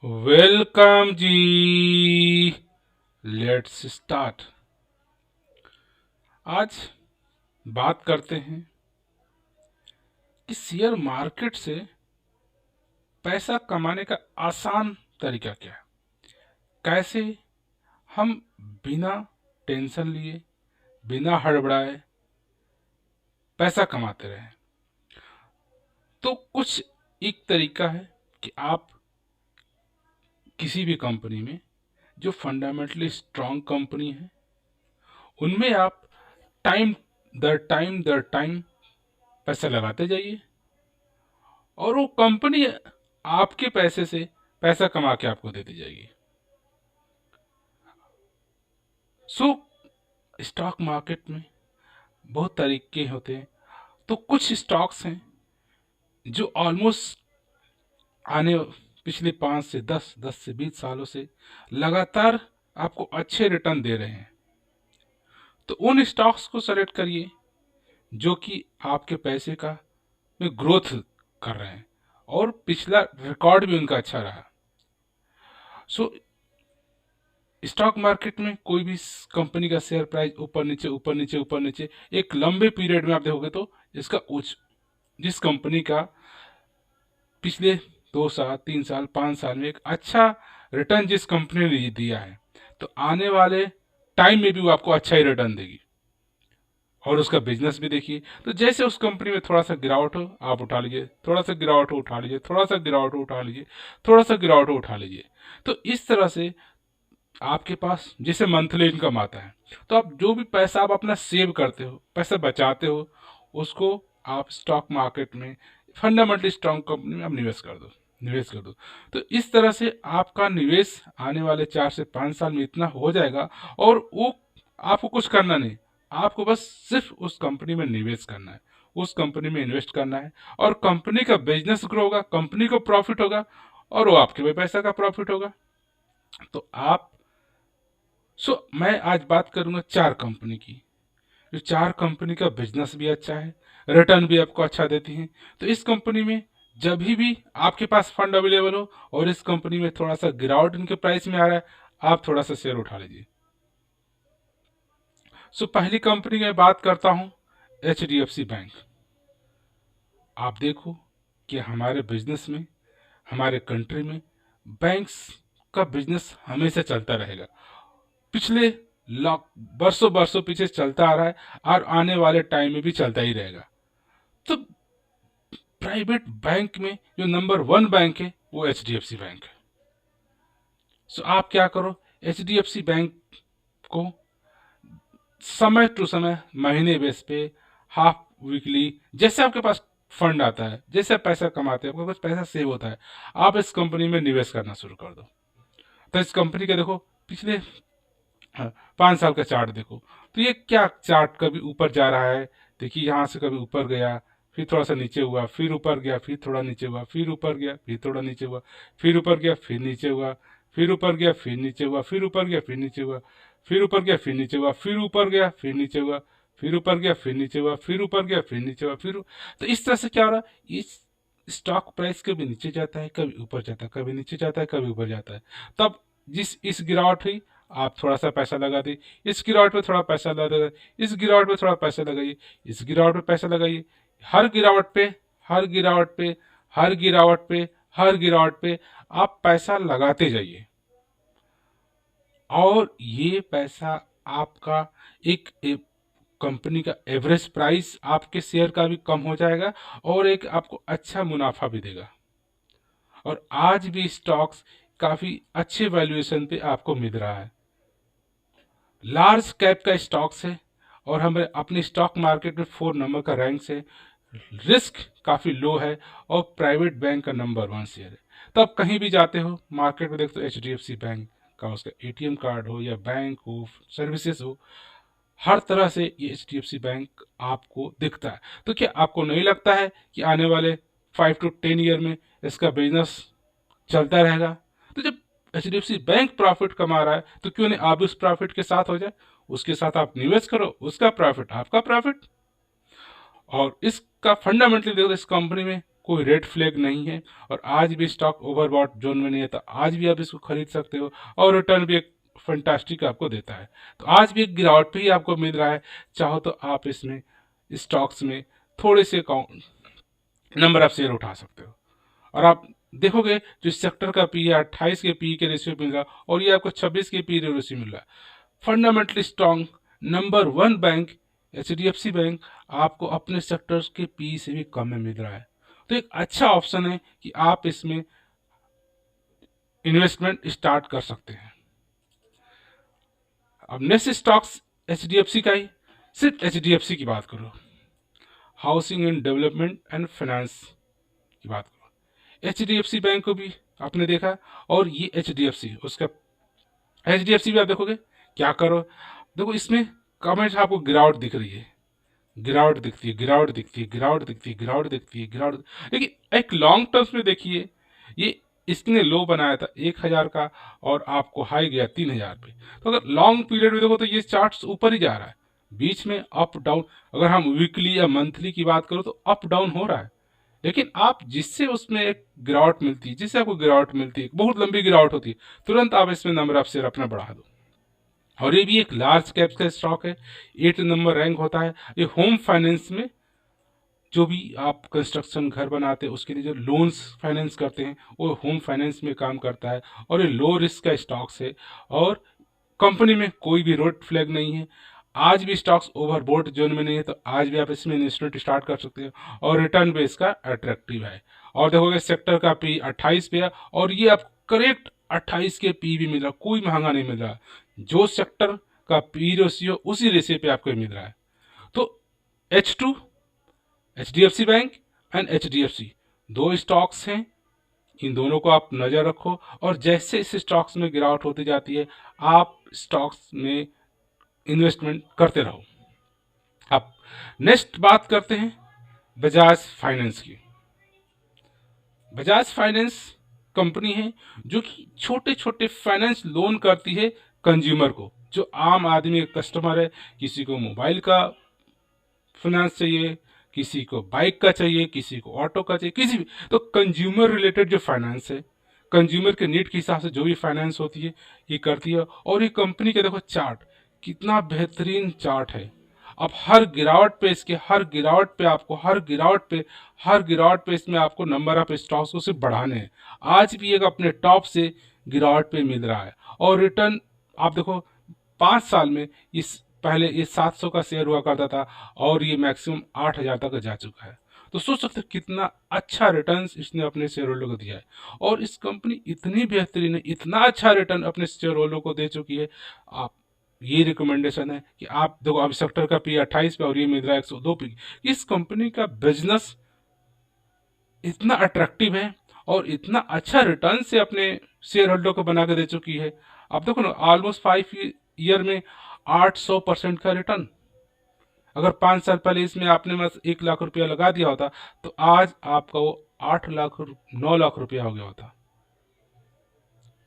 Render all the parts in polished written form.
Welcome ji. Let's start. आज बात करते हैं कि शेयर मार्केट से पैसा कमाने का आसान तरीका क्या है। कैसे हम बिना टेंशन लिए, बिना हड़बड़ाए पैसा कमाते रहें। तो कुछ एक तरीका है कि आप किसी भी कंपनी में जो फंडामेंटली स्ट्रांग कंपनी है उनमें आप टाइम दर टाइम पैसा लगाते जाइए और वो कंपनी आपके पैसे से पैसा कमा के आपको देती जाएगी। सो स्टॉक मार्केट में बहुत तरीके होते हैं। तो कुछ स्टॉक्स हैं जो ऑलमोस्ट आने पिछले 5 से 10 10 से 20 सालों से लगातार आपको अच्छे रिटर्न दे रहे हैं। तो उन स्टॉक्स को सेलेक्ट करिए जो कि आपके पैसे का में ग्रोथ कर रहे हैं और पिछला रिकॉर्ड भी उनका अच्छा रहा। सो स्टॉक मार्केट में कोई भी कंपनी का शेयर प्राइस ऊपर नीचे ऊपर नीचे ऊपर नीचे एक लंबे पीरियड में आप देखोगे तो इसका उच्च जिस कंपनी का पिछले 2 साल 3 साल 5 साल में एक अच्छा रिटर्न जिस कंपनी ने दिया है तो आने वाले टाइम में भी वो आपको अच्छा ही रिटर्न देगी। और उसका बिजनेस भी देखिए। तो जैसे उस कंपनी में थोड़ा सा गिरावट हो आप उठा लीजिए, थोड़ा सा गिरावट हो उठा लीजिए, थोड़ा सा गिरावट हो उठा लीजिए, थोड़ा सा गिरावट हो उठा लीजिए। तो इस तरह से आपके पास जैसे मंथली इनकम आता है तो आप जो भी पैसा आप अपना सेव करते हो, पैसा बचाते हो, उसको आप स्टॉक मार्केट में फंडामेंटली स्ट्रांग कंपनी में आप निवेश कर दो। तो इस तरह से आपका निवेश आने वाले 4 से 5 साल में इतना हो जाएगा और वो आपको कुछ करना नहीं, आपको बस सिर्फ उस कंपनी में निवेश करना है, उस कंपनी में इन्वेस्ट करना है और कंपनी का बिजनेस ग्रो होगा, कंपनी को प्रॉफिट होगा और वो आपके भी पैसा का प्रॉफिट होगा। तो आप मैं आज बात करूंगा 4 कंपनी की, जो 4 कंपनी का बिजनेस भी अच्छा है, रिटर्न भी आपको अच्छा देती है। तो इस कंपनी में जब भी आपके पास फंड अवेलेबल हो और इस कंपनी में थोड़ा सा गिरावट इनके प्राइस में आ रहा है, आप थोड़ा सा शेयर उठा लीजिए। पहली कंपनी की मैं बात करता हूं HDFC बैंक। आप देखो कि हमारे बिजनेस में, हमारे कंट्री में बैंक्स का बिजनेस हमेशा चलता रहेगा, पिछले लाख बरसों बरसों पीछे चलता आ रहा है और आने वाले टाइम में भी चलता ही रहेगा। तो प्राइवेट बैंक में जो नंबर 1 बैंक है वो HDFC बैंक है। आप क्या करो, HDFC बैंक को समय टू समय, महीने बेस पे, हाफ वीकली, जैसे आपके पास फंड आता है, जैसे आप पैसा कमाते हैं, आपके पास पैसा सेव होता है, आप इस कंपनी में निवेश करना शुरू कर दो। तो इस कंपनी का देखो पिछले 5 साल का चार्ट देखो, तो ये क्या चार्ट कभी ऊपर जा रहा है, देखिए यहाँ से कभी ऊपर गया, फिर थोड़ा सा नीचे हुआ, फिर ऊपर गया, फिर थोड़ा नीचे हुआ, फिर ऊपर गया, फिर थोड़ा नीचे हुआ, फिर ऊपर गया, फिर नीचे हुआ, फिर ऊपर गया, फिर नीचे हुआ, फिर ऊपर गया, फिर नीचे हुआ, फिर ऊपर गया, फिर नीचे हुआ, फिर ऊपर गया, फिर नीचे हुआ, फिर ऊपर गया, फिर नीचे हुआ, फिर ऊपर गया, फिर नीचे हुआ, तो इस तरह से क्या हो रहा है, इस स्टॉक प्राइस कभी नीचे जाता है, कभी ऊपर जाता है, कभी नीचे जाता है, कभी ऊपर जाता है। तब जिस इस गिरावट हुई आप थोड़ा सा पैसा लगा दी, इस गिरावट पे थोड़ा पैसा लगा, इस गिरावट पे थोड़ा पैसा लगाइए, इस गिरावट पे पैसा लगाइए, हर गिरावट पे, हर गिरावट पे, हर गिरावट पे, हर गिरावट पे आप पैसा लगाते जाइए और ये पैसा आपका एक कंपनी का एवरेज प्राइस आपके शेयर का भी कम हो जाएगा और एक आपको अच्छा मुनाफा भी देगा। और आज भी स्टॉक्स काफी अच्छे वैल्यूएशन पे आपको मिल रहा है, लार्ज कैप का स्टॉक्स है और हमें अपनी स्टॉक मार्केट में 4 नंबर का रैंक से, रिस्क काफ़ी लो है और प्राइवेट बैंक का नंबर 1 शेयर है। तो आप कहीं भी जाते हो मार्केट में देखते हो HDFC बैंक का, उसका ATM कार्ड हो या बैंक हो, सर्विसेज हो, हर तरह से ये HDFC बैंक आपको दिखता है। तो क्या आपको नहीं लगता है कि आने वाले 5 to 10 ईयर में इसका बिजनेस चलता रहेगा? तो जब HDFC बैंक प्रॉफिट कमा रहा है तो क्यों नहीं आप उस प्रॉफिट के साथ हो जाए, उसके साथ आप निवेश करो, उसका प्रॉफिट आपका प्रॉफिट। और इसका फंडामेंटली देखो, इस कंपनी में कोई रेड फ्लैग नहीं है और आज भी स्टॉक ओवरबॉट जोन में नहीं है, तो आज भी आप इसको खरीद सकते हो और रिटर्न भी एक फंटास्टिक आपको देता है। तो आज भी एक गिरावट पे ही आपको मिल रहा है, चाहो तो आप इसमें स्टॉक्स में थोड़े से नंबर ऑफ शेयर उठा सकते हो। और आप देखोगे जो सेक्टर का पी है 28 के पी के रेशियो मिल रहा है और ये आपको 26 के पी रेशियो मिल रहा है। Fundamentally strong number 1 bank HDFC bank आपको अपने सेक्टर्स के पी से भी कम में मिल रहा है। तो एक अच्छा ऑप्शन है कि आप इसमें इन्वेस्टमेंट स्टार्ट कर सकते हैं। अब नेक्स्ट स्टॉक्स HDFC का ही, सिर्फ HDFC की बात करो, housing and development and finance की बात करो। HDFC बैंक को भी आपने देखा और ये HDFC, उसका HDFC भी आप देखोगे क्या करो, देखो इसमें कमेंट आपको गिरावट दिख रही है, गिरावट दिखती है, गिरावट दिखती है, गिरावट दिखती है, गिरावट दिखती है, गिरावट। लेकिन एक लॉन्ग टर्म्स में देखिए, ये इसने लो बनाया था 1000 का और आपको हाई गया 3000 पे। तो अगर लॉन्ग पीरियड में देखो तो ये चार्ट्स ऊपर ही जा रहा है, बीच में अप डाउन। अगर हम वीकली या मंथली की बात करो तो अप डाउन हो रहा है, लेकिन आप जिससे उसमें एक गिरावट मिलती है, जिससे आपको गिरावट मिलती है, बहुत लंबी गिरावट होती है, तुरंत आप इसमें नंबर ऑफ शेयर अपना बढ़ा दो। और ये भी एक लार्ज कैप का स्टॉक है, 8 नंबर रैंक होता है। ये होम फाइनेंस में जो भी आप कंस्ट्रक्शन घर बनाते हैं उसके लिए जो लोन्स फाइनेंस करते हैं वो होम फाइनेंस में काम करता है और ये लो रिस्क का स्टॉक्स है और कंपनी में कोई भी रेड फ्लैग नहीं है। आज भी स्टॉक्स ओवरबोट जोन में नहीं है, तो आज भी आप इसमें इन्वेस्टमेंट स्टार्ट कर सकते हो और रिटर्न भी इसका अट्रैक्टिव है। और देखोगे सेक्टर का पी 28 पे है और ये आप करेक्ट 28 के पी भी मिल रहा, कोई महंगा नहीं मिल रहा, जो सेक्टर का पी रेशियो उसी रेशियो पे आपको मिल रहा है। तो H2 HDFC bank and HDFC दो स्टॉक्स हैं, इन दोनों को आप नज़र रखो और जैसे इस स्टॉक्स में गिरावट होती जाती है आप स्टॉक्स में इन्वेस्टमेंट करते रहो। अब नेक्स्ट बात करते हैं बजाज फाइनेंस की। बजाज फाइनेंस कंपनी है जो कि छोटे छोटे फाइनेंस लोन करती है कंज्यूमर को, जो आम आदमी का कस्टमर है। किसी को मोबाइल का फाइनेंस चाहिए, किसी को बाइक का चाहिए, किसी को ऑटो का चाहिए, किसी भी, तो कंज्यूमर रिलेटेड जो फाइनेंस है, कंज्यूमर के नीड के हिसाब से जो भी फाइनेंस होती है ये करती है। और ये कंपनी के देखो चार्ट, कितना बेहतरीन चार्ट है। अब हर गिरावट पे इसके, हर गिरावट पे आपको, हर गिरावट पे इसमें आपको नंबर ऑफ स्टॉक्स को सिर्फ बढ़ाने हैं। आज भी एक अपने टॉप से गिरावट पे मिल रहा है और रिटर्न आप देखो 5 साल में इस, पहले ये 700 का शेयर हुआ करता था और ये मैक्सिमम 8000 तक जा चुका है। तो सोच सकते हो कितना अच्छा रिटर्न इसने अपने शेयर होल्डर को दिया है। और इस कंपनी इतनी बेहतरीन है, इतना अच्छा रिटर्न अपने शेयर होल्डर को दे चुकी है। आप, ये रिकमेंडेशन है कि आप देखो, अब सेक्टर का पी 28 पे और ये मिल रहा है 102 पे। इस कंपनी का बिजनेस इतना अट्रैक्टिव है और इतना अच्छा रिटर्न से अपने शेयर होल्डर को बना के दे चुकी है। आप देखो ना, ऑलमोस्ट 5 ईयर में 800% का रिटर्न। अगर 5 साल पहले इसमें आपने बस 1 लाख रुपया लगा दिया होता तो आज आपका वो 8 लाख 9 लाख रुपया हो गया होता।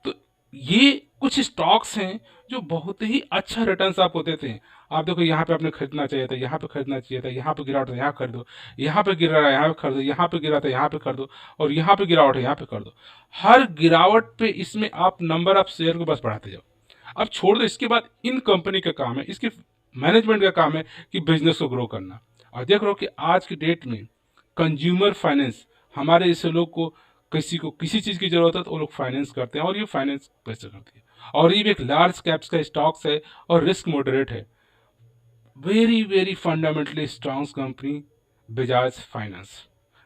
तो ये कुछ स्टॉक्स हैं जो बहुत ही अच्छा रिटर्न्स आपको देते हैं। आप देखो, यहाँ पे आपने खरीदना चाहिए था, यहाँ पे खरीदना चाहिए था, यहाँ पे गिरावट है यहाँ खरीदो, यहाँ पे गिरा रहा है यहाँ पे खरीदो, यहाँ पे गिरा था यहाँ पे खरीदो, और यहाँ पे गिरावट है यहाँ पे खरीदो। हर गिरावट पे इसमें आप नंबर ऑफ शेयर को बस बढ़ाते जाओ। अब छोड़ दो, इसके बाद इन कंपनी का काम है, इसके मैनेजमेंट का काम है कि बिजनेस को ग्रो करना। और देख रहे हो कि आज की डेट में कंज्यूमर फाइनेंस, हमारे जैसे लोग को किसी को किसी चीज़ की जरूरत है तो वो लोग फाइनेंस करते हैं और ये फाइनेंस पैसे करती है। और ये भी एक लार्ज कैप्स का स्टॉक्स है और रिस्क मॉडरेट है। Very very fundamentally strong company Bajaj finance.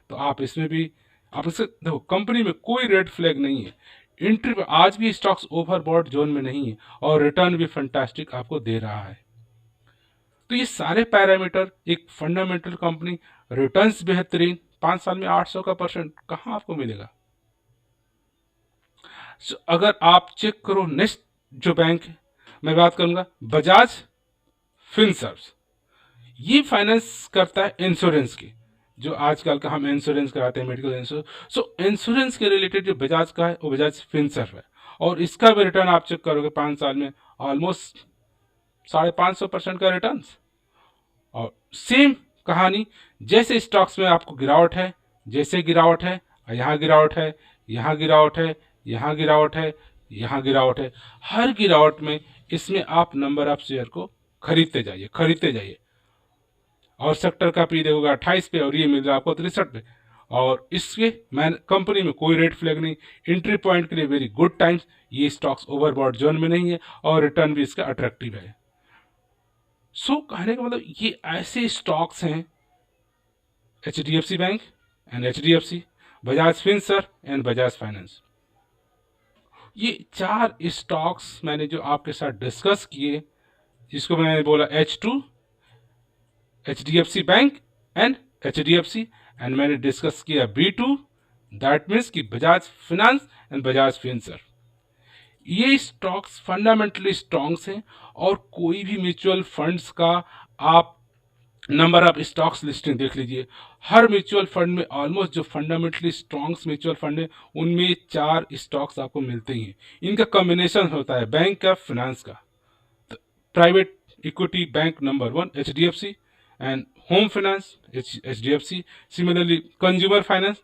तो आप इसमें भी, आप इसे देखो, कंपनी में कोई रेड फ्लैग नहीं है, एंट्री पे आज भी स्टॉक्स ओवरबॉट जोन में नहीं है और रिटर्न भी फंटास्टिक आपको दे रहा है। तो ये सारे पैरामीटर, एक फंडामेंटल कंपनी, रिटर्न्स बेहतरीन, 5 साल में 800% कहाँ आपको मिलेगा। अगर आप चेक करो नेक्स्ट जो बैंक है, मैं बात करूंगा बजाज फिनसर्व। ये फाइनेंस करता है इंश्योरेंस की, जो आजकल का हम इंश्योरेंस कराते हैं, मेडिकल इंश्योरेंस। सो इंश्योरेंस के रिलेटेड जो बजाज का है वो बजाज फिनसर्व है और इसका भी रिटर्न आप चेक करोगे 5 साल में ऑलमोस्ट 550% का रिटर्न। और सेम कहानी, जैसे स्टॉक्स में आपको गिरावट है जैसे गिरावट है, यहाँ गिरावट है, यहाँ गिरावट है, यहाँ गिरावट है, यहाँ गिरावट है, हर गिरावट में इसमें आप नंबर ऑफ शेयर को खरीदते जाइए, खरीदते जाइए। और सेक्टर का पी देखोगे 28 पे और ये मिल रहा है आपको 63 पे। और इसके मैन कंपनी में कोई रेड फ्लैग नहीं, एंट्री पॉइंट के लिए वेरी गुड टाइम्स, ये स्टॉक्स ओवरबॉट जोन में नहीं है और रिटर्न भी इसका अट्रैक्टिव है। सो कहने का मतलब ये ऐसे स्टॉक्स हैं, HDFC bank and HDFC, Bajaj Finserv and Bajaj finance. ये 4 स्टॉक्स मैंने जो आपके साथ डिस्कस किए, जिसको मैंने बोला H2, HDFC bank and HDFC, and मैंने डिस्कस किया B2, दैट मीन्स कि Bajaj finance and Bajaj Finserv. ये स्टॉक्स फंडामेंटली स्ट्रॉन्ग्स हैं और कोई भी म्यूचुअल फंड्स का आप नंबर ऑफ स्टॉक्स लिस्टिंग देख लीजिए, हर म्यूचुअल फंड में ऑलमोस्ट जो फंडामेंटली स्ट्रॉन्ग्स म्यूचुअल फंड है उनमें 4 स्टॉक्स आपको मिलते ही हैं। इनका कॉम्बिनेशन होता है बैंक का, फिनांस का। Private equity bank number 1 HDFC and home finance HDFC, similarly consumer finance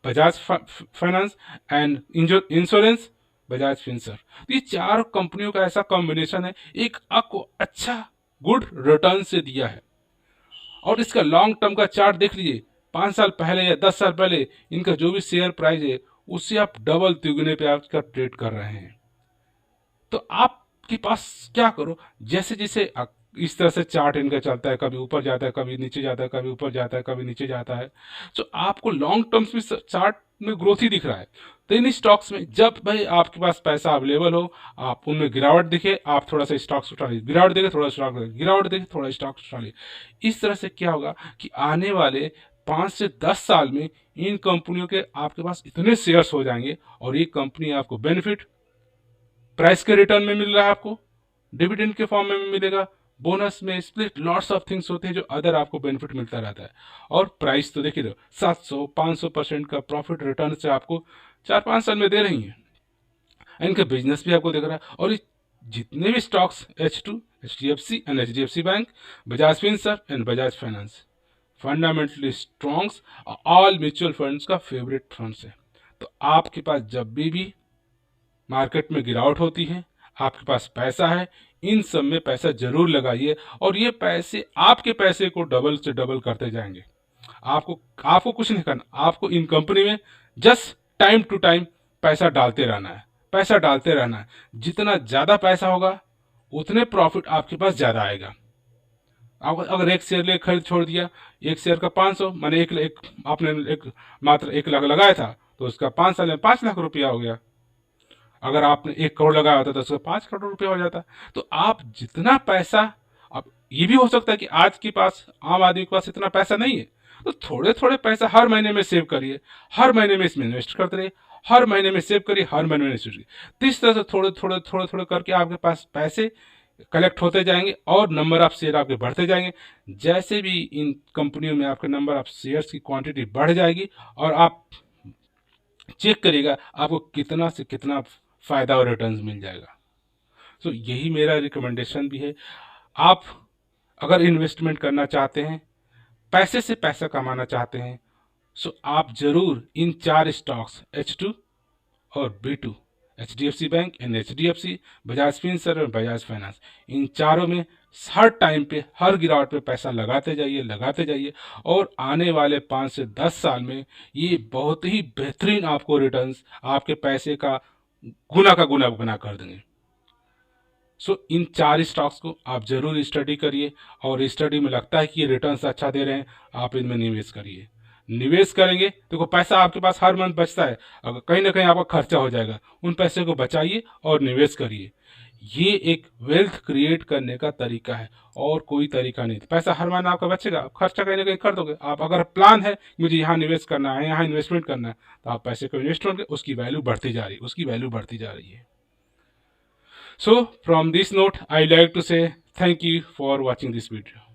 Bajaj finance and insurance Bajaj Finserv. तो ये 4 कंपनियों का ऐसा कॉम्बिनेशन है, एक आपको अच्छा गुड रिटर्न से दिया है। और इसका लॉन्ग टर्म का चार्ट देख लीजिए, 5 साल पहले या 10 साल पहले इनका जो भी शेयर प्राइस है उससे आप डबल तिगुने पे आपका ट्रेड कर रहे हैं। तो आपके पास क्या करो, जैसे जैसे इस तरह से चार्ट इनका चलता है, कभी ऊपर जाता है, कभी नीचे जाता है, कभी ऊपर जाता है, कभी नीचे जाता है, तो आपको लॉन्ग टर्म्स में चार्ट में ग्रोथ ही दिख रहा है। तो इन स्टॉक्स में जब भाई आपके पास पैसा अवेलेबल हो, आप उनमें गिरावट दिखे, आप थोड़ा सा स्टॉक्स उठा लीजिए, गिरावट देखे थोड़ा स्टॉक, गिरावट देखे थोड़ा स्टॉक्स उठा लीजिए। इस तरह से क्या होगा कि आने वाले 5 से 10 साल में इन कंपनियों के आपके पास इतने शेयर्स हो जाएंगे और ये कंपनी आपको बेनिफिट प्राइस के रिटर्न में मिल रहा है, आपको डिविडेंड के फॉर्म में मिलेगा, बोनस में, स्प्लिट, लॉट्स ऑफ थिंग्स होते हैं जो अदर आपको बेनिफिट मिलता रहता है। और प्राइस तो देखिए 700-500% का प्रॉफिट रिटर्न से आपको 4-5 साल में दे रही है। इनका बिजनेस भी आपको दिख रहा है। और जितने भी stocks H2, HDFC and HDFC bank, Bajaj Finserv and Bajaj finance, fundamentally strongs, all mutual funds का फेवरेट फंड्स है। तो आपके पास जब भी मार्केट में गिरावट होती है, आपके पास पैसा है, इन सब में पैसा जरूर लगाइए और ये पैसे आपके पैसे को डबल से डबल करते जाएंगे। आपको कुछ नहीं करना, आपको इन कंपनी में जस्ट टाइम टू टाइम पैसा डालते रहना है, पैसा डालते रहना है। जितना ज़्यादा पैसा होगा उतने प्रॉफिट आपके पास ज़्यादा आएगा। आप अगर एक शेयर ले खरीद छोड़ दिया, एक शेयर का 500 माने आपने मात्र 1 लाख लगाया था तो उसका 5 साल में 5 लाख रुपया हो गया। अगर आपने 1 करोड़ लगाया होता तो उसका 5 करोड़ रुपया हो जाता। तो आप जितना पैसा, अब ये भी हो सकता है कि आज के पास, आम आदमी के पास इतना पैसा नहीं है, तो थोड़े थोड़े पैसा हर महीने में सेव करिए, हर महीने में इसमें इन्वेस्ट करते रहिए, हर महीने में सेव करिए, हर महीने में इन्वेस्ट करिए। तो इस तरह से थोड़े थोड़े थोड़े थोड़े करके आपके पास पैसे कलेक्ट होते जाएंगे और नंबर ऑफ शेयर आपके बढ़ते जाएंगे। जैसे भी इन कंपनियों में आपके नंबर ऑफ शेयर्स की क्वांटिटी बढ़ जाएगी और आप चेक करिएगा आपको कितना से कितना फायदा और रिटर्न्स मिल जाएगा। तो यही मेरा रिकमेंडेशन भी है। आप अगर इन्वेस्टमेंट करना चाहते हैं, पैसे से पैसा कमाना चाहते हैं, सो आप जरूर इन 4 स्टॉक्स H2 और B2, HDFC bank and HDFC, Bajaj Finserv और बजाज फाइनेंस, इन चारों में हर टाइम पे, हर गिरावट पे पैसा लगाते जाइए, लगाते जाइए और आने वाले 5 से 10 साल में ये बहुत ही बेहतरीन आपको रिटर्न्स, आपके पैसे का गुना गुना कर देंगे। सो इन 4 स्टॉक्स को आप जरूर स्टडी करिए और स्टडी में लगता है कि ये रिटर्न्स अच्छा दे रहे हैं, आप इनमें निवेश करिए। निवेश करेंगे देखो पैसा आपके पास हर मंथ बचता है, अगर कहीं ना कहीं आपका खर्चा हो जाएगा, उन पैसे को बचाइए और निवेश करिए। ये एक वेल्थ क्रिएट करने का तरीका है और कोई तरीका नहीं। पैसा हर महीना आपका बचेगा, आप खर्चा कहीं ना कहीं कर दोगे। आप अगर प्लान है मुझे यहाँ निवेश करना है, यहाँ इन्वेस्टमेंट करना है, तो आप पैसे को इन्वेस्ट करोगे, उसकी वैल्यू बढ़ती जा रही है, उसकी वैल्यू बढ़ती जा रही है। So from this note, I like to say thank you for watching this video.